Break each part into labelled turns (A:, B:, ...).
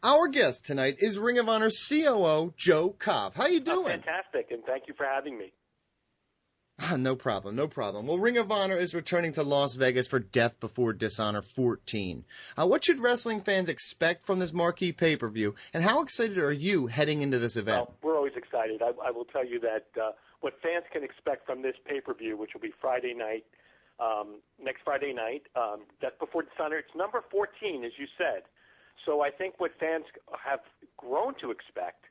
A: Our guest tonight is Ring of Honor COO Joe Koff. How you doing?
B: Fantastic, and thank you for having me.
A: No problem, no problem. Well, Ring of Honor is returning to Las Vegas for Death Before Dishonor 14. What should wrestling fans expect from this marquee pay-per-view, and how excited are you heading into this event?
B: Well, we're always excited. I will tell you that what fans can expect from this pay-per-view, which will be Friday night, next Friday night, Death Before Dishonor, it's number 14, as you said. So I think what fans have grown to expect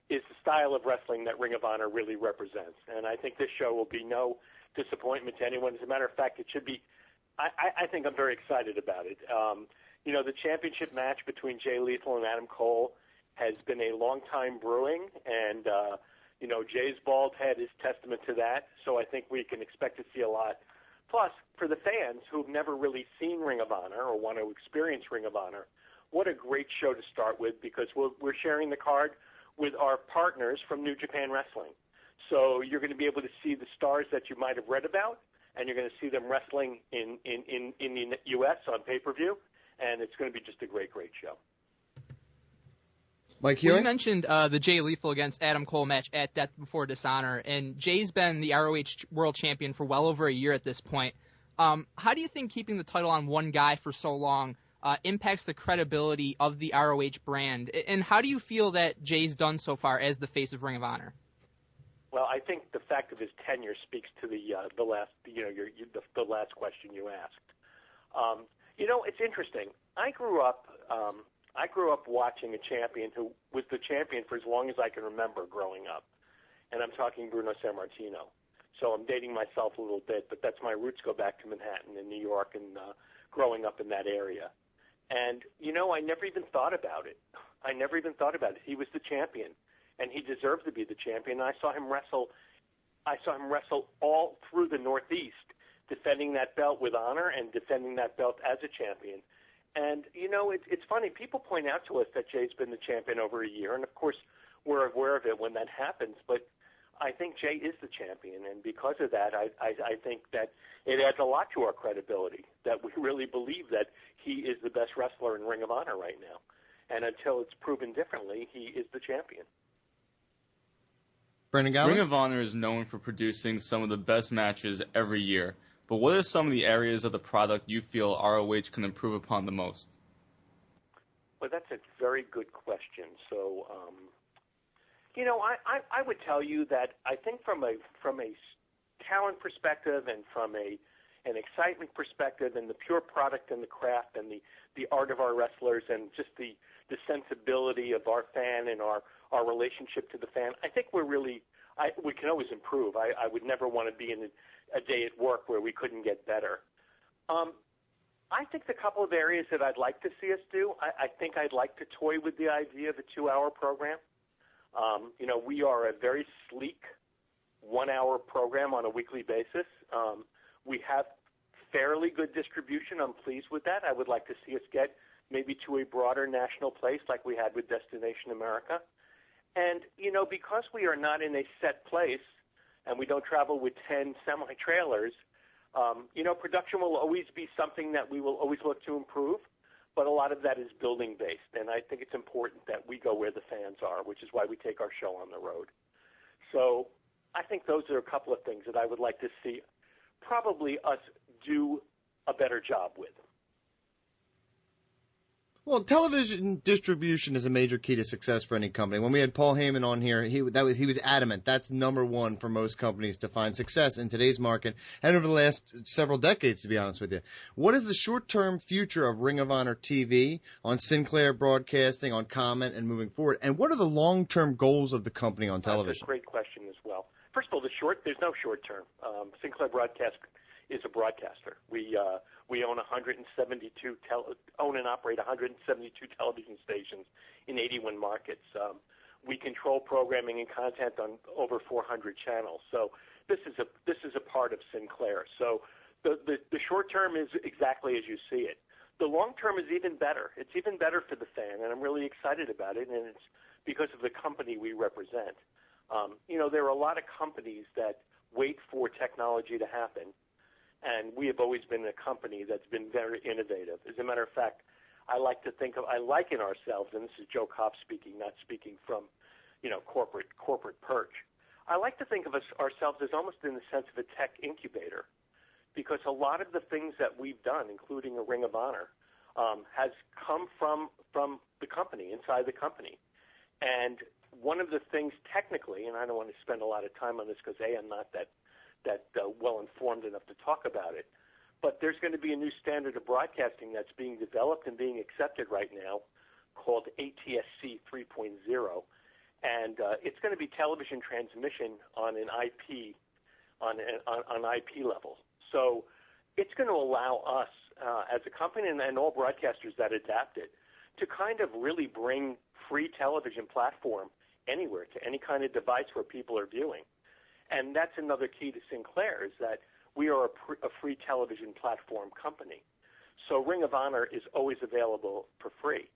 B: is the style of wrestling that Ring of Honor really represents. And I think this show will be no disappointment to anyone. As a matter of fact, it should be. I think I'm very excited about it. The championship match between Jay Lethal and Adam Cole has been a long time brewing, and, Jay's bald head is testament to that. So I think we can expect to see a lot. Plus, for the fans who've never really seen Ring of Honor or want to experience Ring of Honor, what a great show to start with, because we're sharing the card with our partners from New Japan Wrestling. So you're going to be able to see the stars that you might have read about, and you're going to see them wrestling in the U.S. on pay-per-view, and it's going to be just a great, great show.
A: Mike,
C: you mentioned the Jay Lethal against Adam Cole match at Death Before Dishonor, and Jay's been the ROH World Champion for well over a year at this point. How do you think keeping the title on one guy for so long impacts the credibility of the ROH brand? And how do you feel that Jay's done so far as the face of Ring of Honor?
B: Well, I think the fact of his tenure speaks to the last question you asked. It's interesting. I grew up watching a champion who was the champion for as long as I can remember growing up, and I'm talking Bruno Sammartino. So I'm dating myself a little bit, but that's my roots go back to Manhattan and New York and growing up in that area. And, I never even thought about it. He was the champion, and he deserved to be the champion. I saw him wrestle all through the Northeast, defending that belt with honor and defending that belt as a champion. And, it's funny. People point out to us that Jay's been the champion over a year, and, of course, we're aware of it when that happens. But I think Jay is the champion, and because of that, I think that it adds a lot to our credibility, that we really believe that he is the best wrestler in Ring of Honor right now. And until it's proven differently, he is the champion.
A: Brandon Gowen?
D: Ring of Honor is known for producing some of the best matches every year, but what are some of the areas of the product you feel ROH can improve upon the most?
B: Well, that's a very good question. So, I would tell you that I think from a talent perspective and from an excitement perspective and the pure product and the craft and the art of our wrestlers and just the sensibility of our fan and our relationship to the fan, I think we can always improve. I would never want to be in a day at work where we couldn't get better. I think the couple of areas that I'd like to see us do, I think I'd like to toy with the idea of a 2-hour program. We are a very sleek 1-hour program on a weekly basis. We have fairly good distribution. I'm pleased with that. I would like to see us get maybe to a broader national place like we had with Destination America. And, because we are not in a set place and we don't travel with 10 semi-trailers, production will always be something that we will always look to improve. But a lot of that is building-based, and I think it's important that we go where the fans are, which is why we take our show on the road. So I think those are a couple of things that I would like to see probably us do a better job with.
A: Well, television distribution is a major key to success for any company. When we had Paul Heyman on here, he was adamant. That's number one for most companies to find success in today's market and over the last several decades, to be honest with you. What is the short-term future of Ring of Honor TV on Sinclair Broadcasting, on Comment, and moving forward? And what are the long-term goals of the company on television?
B: That's a great question as well. First of all, there's no short term. Sinclair Broadcast is a broadcaster. We own own and operate 172 television stations in 81 markets. We control programming and content on over 400 channels. So this is a part of Sinclair. So the short term is exactly as you see it. The long term is even better. It's even better for the fan, and I'm really excited about it. And it's because of the company we represent. There are a lot of companies that wait for technology to happen. And we have always been a company that's been very innovative. As a matter of fact, I liken ourselves, and this is Joe Koff speaking, not speaking from, corporate perch. I like to think of ourselves as almost in the sense of a tech incubator, because a lot of the things that we've done, including a Ring of Honor, has come from the company, inside the company. And one of the things technically, and I don't want to spend a lot of time on this because I'm not that well informed enough to talk about it, but there's going to be a new standard of broadcasting that's being developed and being accepted right now called ATSC 3.0, and it's going to be television transmission on an IP on IP level. So it's going to allow us as a company and all broadcasters that adapt it to kind of really bring free television platform anywhere to any kind of device where people are viewing. And that's another key to Sinclair, is that we are a free television platform company. So Ring of Honor is always available for free.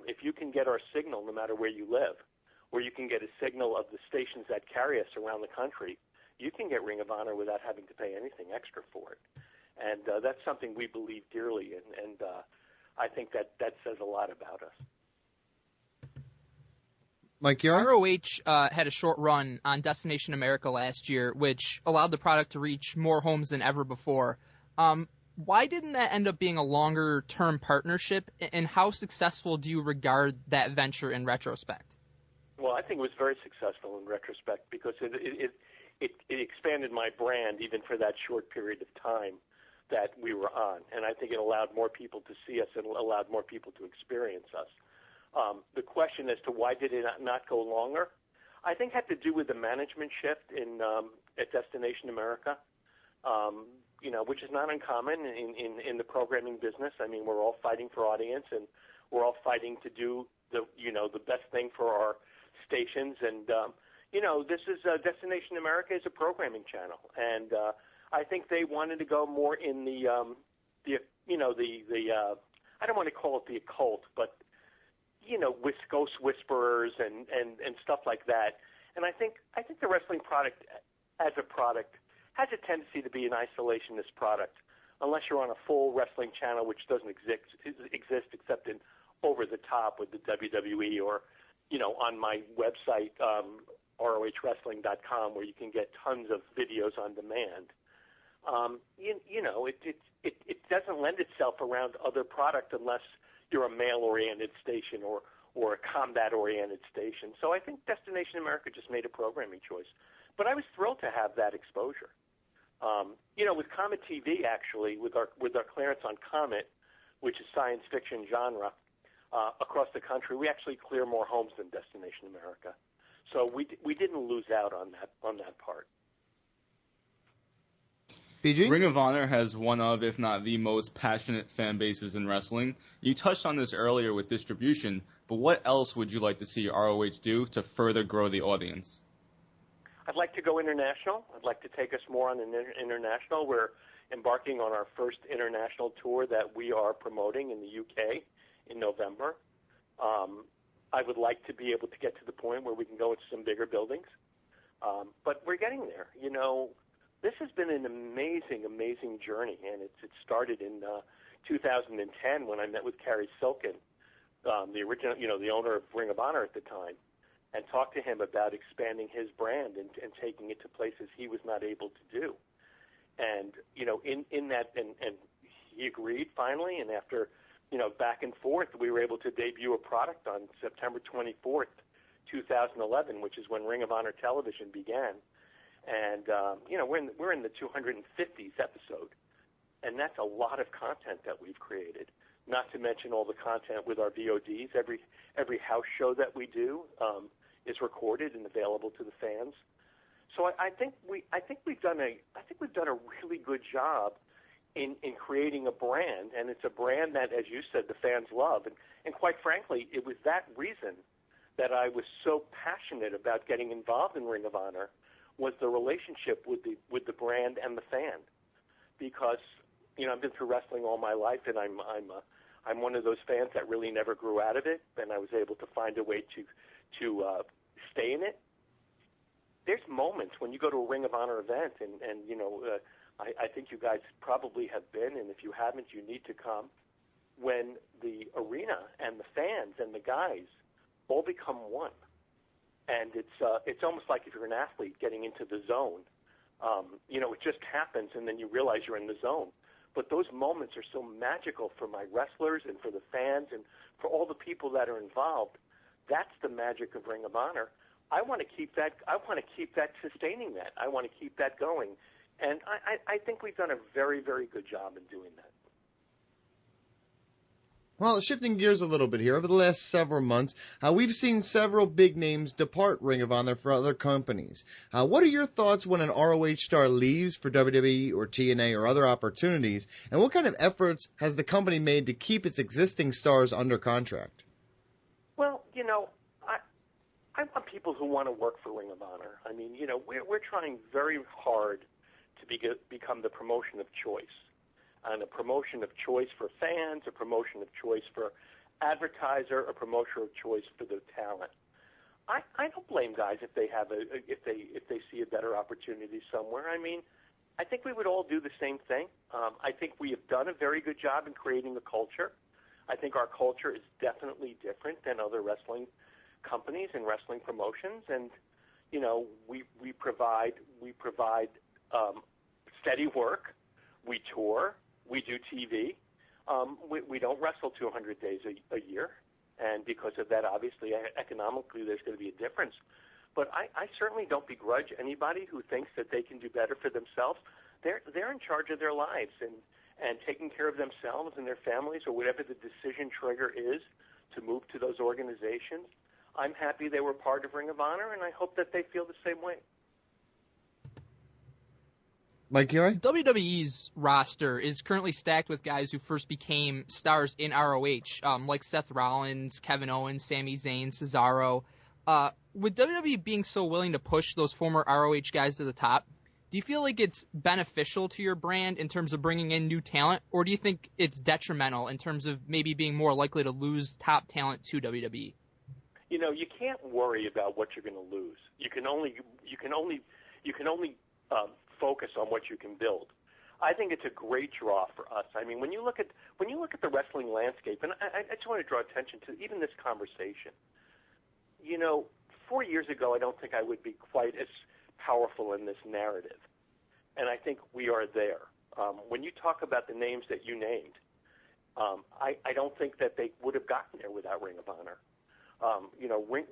B: If you can get our signal no matter where you live, or you can get a signal of the stations that carry us around the country, you can get Ring of Honor without having to pay anything extra for it. And that's something we believe dearly in, and I think that says a lot about us.
A: Mike, you're on?
C: ROH had a short run on Destination America last year, which allowed the product to reach more homes than ever before. Why didn't that end up being a longer-term partnership, and how successful do you regard that venture in retrospect?
B: Well, I think it was very successful in retrospect because it expanded my brand even for that short period of time that we were on, and I think it allowed more people to see us and allowed more people to experience us. The question as to why did it not go longer, I think had to do with the management shift at Destination America, which is not uncommon in the programming business. I mean, we're all fighting for audience, and we're all fighting to do the best thing for our stations. And this is Destination America is a programming channel, and I think they wanted to go more in the I don't want to call it the occult, but ghost whisperers and stuff like that. And I think the wrestling product as a product has a tendency to be an isolationist product, unless you're on a full wrestling channel, which doesn't exist except in over the top with the WWE or on my website ROHWrestling.com, where you can get tons of videos on demand. It doesn't lend itself around other product unless you're a male-oriented station or a combat-oriented station. So I think Destination America just made a programming choice. But I was thrilled to have that exposure. With Comet TV, actually, with our clearance on Comet, which is science fiction genre, across the country, we actually clear more homes than Destination America. So we didn't lose out on that part.
A: BG?
D: Ring of Honor has one of, if not the most passionate fan bases in wrestling. You touched on this earlier with distribution, but what else would you like to see ROH do to further grow the audience?
B: I'd like to go international. I'd like to take us more on an international. We're embarking on our first international tour that we are promoting in the UK in November. I would like to be able to get to the point where we can go into some bigger buildings. But we're getting there. This has been an amazing, amazing journey, and it started in 2010 when I met with Kerry Silkin, the original, the owner of Ring of Honor at the time, and talked to him about expanding his brand and taking it to places he was not able to do. And in that, and he agreed finally, and after back and forth, we were able to debut a product on September 24th, 2011, which is when Ring of Honor television began. And we're in the 250th episode, and that's a lot of content that we've created. Not to mention all the content with our VODs. Every house show that we do is recorded and available to the fans. So I think we've done a really good job in creating a brand, and it's a brand that, as you said, the fans love. And quite frankly, it was that reason that I was so passionate about getting involved in Ring of Honor, was the relationship with the brand and the fan, because I've been through wrestling all my life, and I'm one of those fans that really never grew out of it, and I was able to find a way to stay in it. There's moments when you go to a Ring of Honor event, and I think you guys probably have been, and if you haven't, you need to come. when the arena and the fans and the guys all become one. And it's almost like if you're an athlete getting into the zone. It just happens, and then you realize you're in the zone. But those moments are so magical for my wrestlers and for the fans and for all the people that are involved. That's the magic of Ring of Honor. I want to keep that. I want to keep that, sustaining that. I want to keep that going. And I think we've done a very, very good job in doing that.
A: Well, shifting gears a little bit here, over the last several months, we've seen several big names depart Ring of Honor for other companies. What are your thoughts when an ROH star leaves for WWE or TNA or other opportunities, and what kind of efforts has the company made to keep its existing stars under contract?
B: Well, I want people who want to work for Ring of Honor. I mean, we're trying very hard to become the promotion of choice. And a promotion of choice for fans, a promotion of choice for advertiser, a promotion of choice for the talent. I don't blame guys if they have if they see a better opportunity somewhere. I mean, I think we would all do the same thing. I think we have done a very good job in creating a culture. I think our culture is definitely different than other wrestling companies and wrestling promotions, and we provide steady work. We tour. We do TV. We don't wrestle 200 days a year, and because of that, obviously, economically, there's going to be a difference. But I certainly don't begrudge anybody who thinks that they can do better for themselves. They're in charge of their lives and taking care of themselves and their families, or whatever the decision trigger is to move to those organizations. I'm happy they were part of Ring of Honor, and I hope that they feel the same way.
A: Mike Chiari?
C: WWE's roster is currently stacked with guys who first became stars in ROH, like Seth Rollins, Kevin Owens, Sami Zayn, Cesaro. With WWE being so willing to push those former ROH guys to the top, do you feel like it's beneficial to your brand in terms of bringing in new talent, or do you think it's detrimental in terms of maybe being more likely to lose top talent to WWE?
B: You can't worry about what you're going to lose. You can only focus on what you can build. I think it's a great draw for us. I mean, when you look at the wrestling landscape, and I just want to draw attention to even this conversation. 4 years ago, I don't think I would be quite as powerful in this narrative, and I think we are there. When you talk about the names that you named, I don't think that they would have gotten there without Ring of Honor.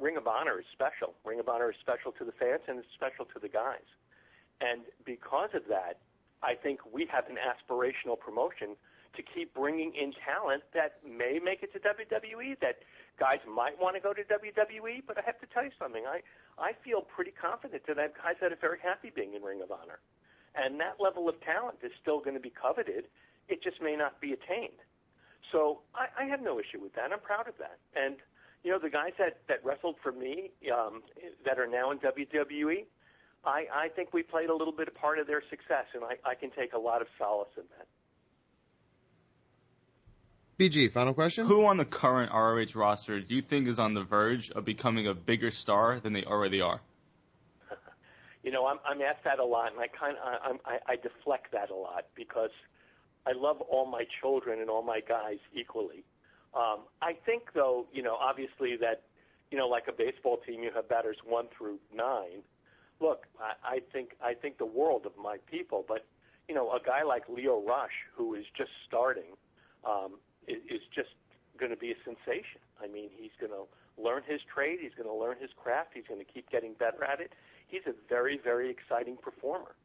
B: Ring of Honor is special. Ring of Honor is special to the fans, and it's special to the guys. And because of that, I think we have an aspirational promotion to keep bringing in talent that may make it to WWE, that guys might want to go to WWE, but I have to tell you something. I feel pretty confident that I have guys that are very happy being in Ring of Honor. And that level of talent is still going to be coveted. It just may not be attained. So I have no issue with that. I'm proud of that. And, the guys that wrestled for me that are now in WWE, I think we played a little bit of part of their success, and I can take a lot of solace in that.
A: BG, final question?
D: Who on the current ROH roster do you think is on the verge of becoming a bigger star than they already are?
B: I'm asked that a lot, and I deflect that a lot because I love all my children and all my guys equally. I think, though, obviously that, like a baseball team, you have batters 1 through 9. Look, I think the world of my people, but a guy like Lio Rush, who is just starting, is just going to be a sensation. I mean, he's going to learn his trade, he's going to learn his craft, he's going to keep getting better at it. He's a very, very exciting performer.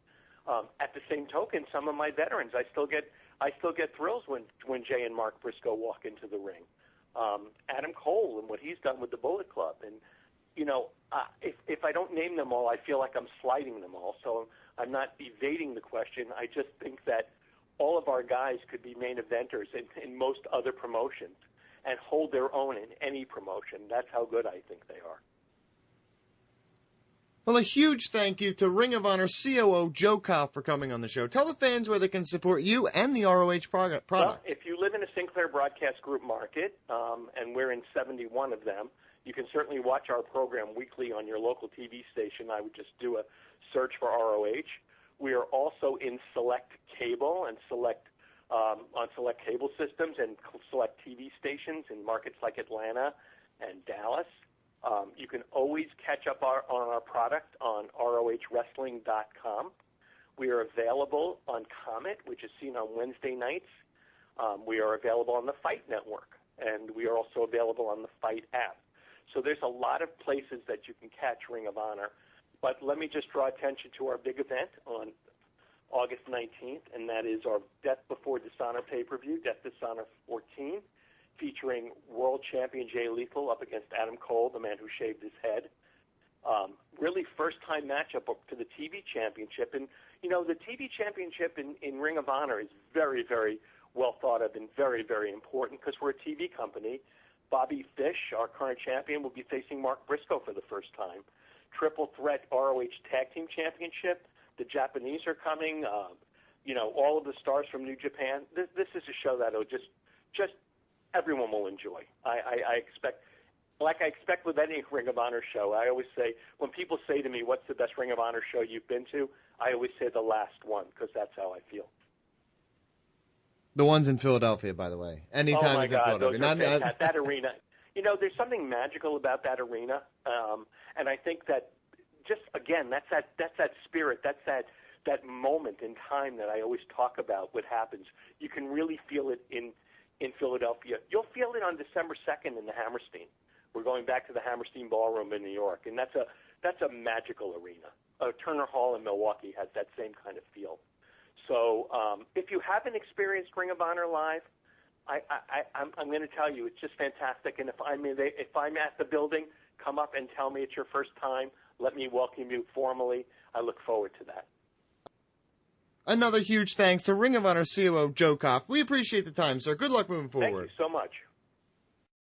B: At the same token, some of my veterans, I still get thrills when Jay and Mark Briscoe walk into the ring. Adam Cole and what he's done with the Bullet Club, and if I don't name them all, I feel like I'm slighting them all. So I'm not evading the question. I just think that all of our guys could be main eventers in most other promotions and hold their own in any promotion. That's how good I think they are.
A: Well, a huge thank you to Ring of Honor COO Joe Koff for coming on the show. Tell the fans where they can support you and the ROH product.
B: Well, if you live in a Sinclair Broadcast Group market, and we're in 71 of them, you can certainly watch our program weekly on your local TV station. I would just do a search for ROH. We are also in select cable and select on select cable systems and select TV stations in markets like Atlanta and Dallas. You can always catch up on our product on ROHWrestling.com. We are available on Comet, which is seen on Wednesday nights. We are available on the Fight Network, and we are also available on the Fight app. So there's a lot of places that you can catch Ring of Honor. But let me just draw attention to our big event on August 19th, and that is our Death Before Dishonor pay-per-view, Death Dishonor 14, featuring world champion Jay Lethal up against Adam Cole, the man who shaved his head. Really first-time matchup up to the TV championship. And, you know, the TV championship in Ring of Honor is very, very well thought of and very, very important because we're a TV company. Bobby Fish, our current champion, will be facing Mark Briscoe for the first time. Triple threat ROH Tag Team Championship. The Japanese are coming. You know, all of the stars from New Japan. This is a show that will just everyone will enjoy. I expect, like I expect with any Ring of Honor show, I always say, when people say to me, what's the best Ring of Honor show you've been to, I always say the last one, because that's how I feel.
A: The ones in Philadelphia, by the way. Anytime it's in Philadelphia.
B: Those are fantastic. That arena, you know, there's something magical about that arena, and I think that just, again, that's that spirit, that's that moment in time that I always talk about what happens. You can really feel it in Philadelphia. You'll feel it on December 2nd in the Hammerstein. We're going back to the Hammerstein Ballroom in New York, and that's a magical arena. Turner Hall in Milwaukee has that same kind of feel. So if you haven't experienced Ring of Honor live, I'm going to tell you it's just fantastic. And if I'm at the building, come up and tell me it's your first time. Let me welcome you formally. I look forward to that.
A: Another huge thanks to Ring of Honor COO Joe Koff. We appreciate the time, sir. Good luck moving forward.
B: Thank you so much.